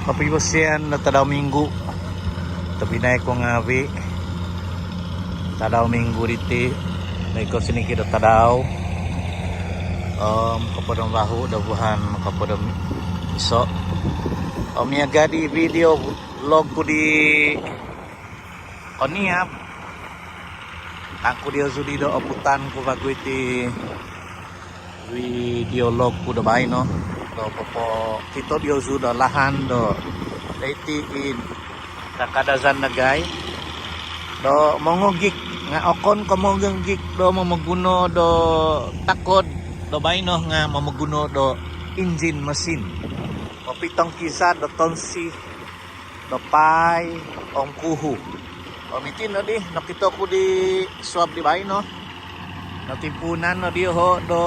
Kapibasian na tadaw minggu. Tapi naik ko ngawi. Tadaw minggu diti. Naik ko sini kita tadaw. Kepada bahu dabuhan kepada iso. Miaga di video vlog ko di Oniap. Aku dia sudi do oputan ko bago iti video log ko do bay no. Do popo kito dia sudah lahan do itiin kakadazan na gay do mongogik nga okon ko mogengik do mamuguno do takod do bay no nga mamuguno do engine mesin o pitong kisa do tonsi do pai ong kuhu o mitin no di nakita ko di swab di bay no natimpunan no di ho do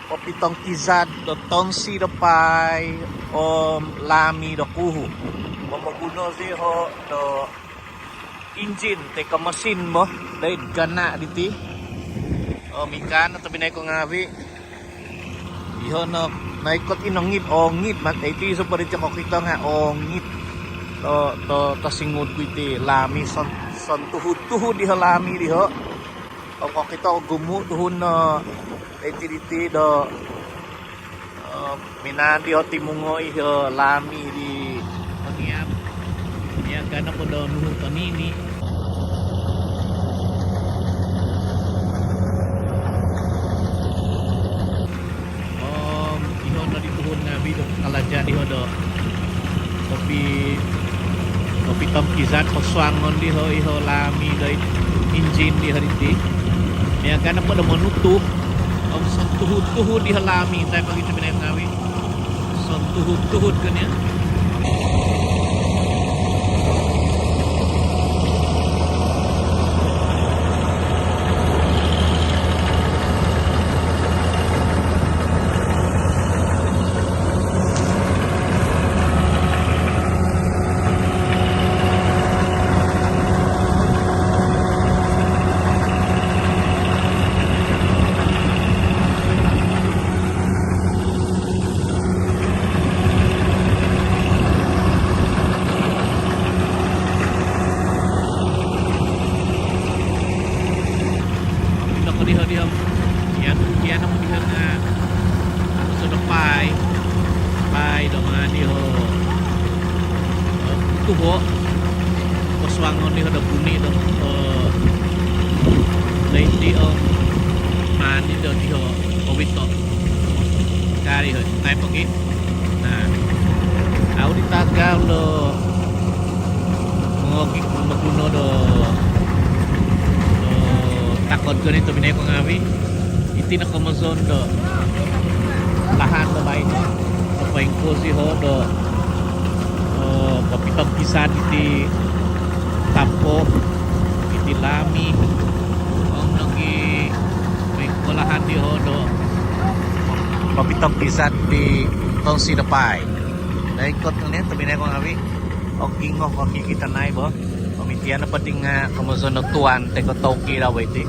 o pitong kizad do tonsi do pai o lami do kuhu o maguno si ho do engine te ka mesin mo dahil gana diti o mikan at binay ko ngawi iho no naikot inongit ongit mat iti so pa rin ko kita nga ongit to singod ko iti lami son tuhud di lami di ho o ko kita gumu tuhun no iti do minandi o timungo iho lami di Oniap ya kana po do nuhut nini iho no dituhun nga bido kalaja iho do kopi tom kizat koswangon diho iho lami do engine di hariti ya kana po do manutuh son tuhud di halami tayo pag ito binayang ngawi son tuhud kanya yan ang diha nga so do pai do nga diho tubo koswangon diho do buni do lady o mani do diho owito kari ho tayo pagi nah au di tagal do ngogik maguno do takot ko nito binay ko ngawi iti na kamazon do lahan do bay no papain ko si ho do kapitang kisan iti tapo iti lami ang nagi may kulahan di ho do kapitang kisan di tonsi do pay naikot ko nito binay ko ngawi o kingo ko kikita na ibo pamitian na pating nga kamazon no tuan te ko toki raw iti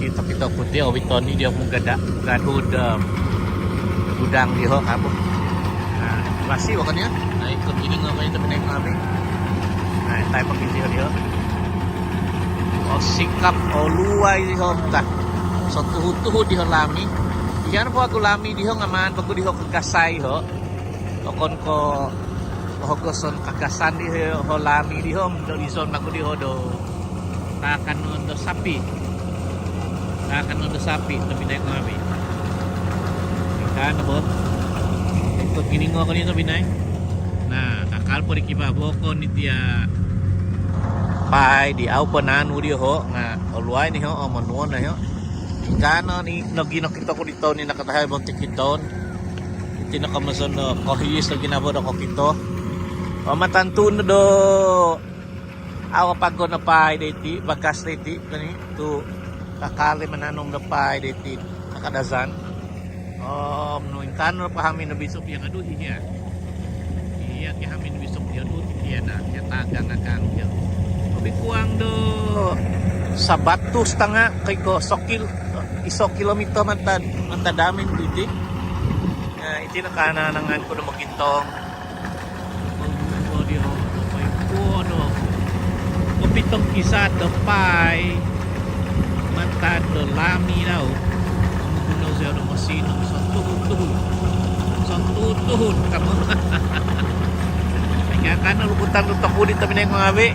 kita putih awit toni dia mung gadud gudang di ho kapo masih wakanya nah ikut ini ngapain temen naik ngapain nah tayo pag video dia o sikap o luway di ho ta so tuhud di ho lami iyan po ako lami di ho ngaman pag di ho kagasay ho o kon ko hogoson kagasan di ho lami di ho do ison mag di ho do takan do sapi akan ada sapi tapi naik ngawi kan bo ikut gini ngo kali sabi naik nah kakal po di kibabo ni dia pai di au pananu dia ho nga oluay ni ho o manuon na ho ikano ni nagino kita ko dito ni nakatahay bontik kiton iti nakamason no kohis lagi nabo do ko kito o matantun do awa pagod na pai diti bakas diti kani tu kakali mananong napay diti nakadazan no intano pahamin na bisop yang aduh iya hamin bisop dia aduh iya na ya tagang akan dia obi kuang do sabatus tanga kay ko sokil iso kilometer mantadamin diti iti na kananangan ko na magintong. Pag-uwa ho, may kuno. Kapitong kisat, dapay. Mantad, do lami daw. Ang gunaw siya ng masinong sa tuhod-tuhod. Sa tuhod-tuhod. Kaya ka na luputang-lutang kulit kami na yung mga abi.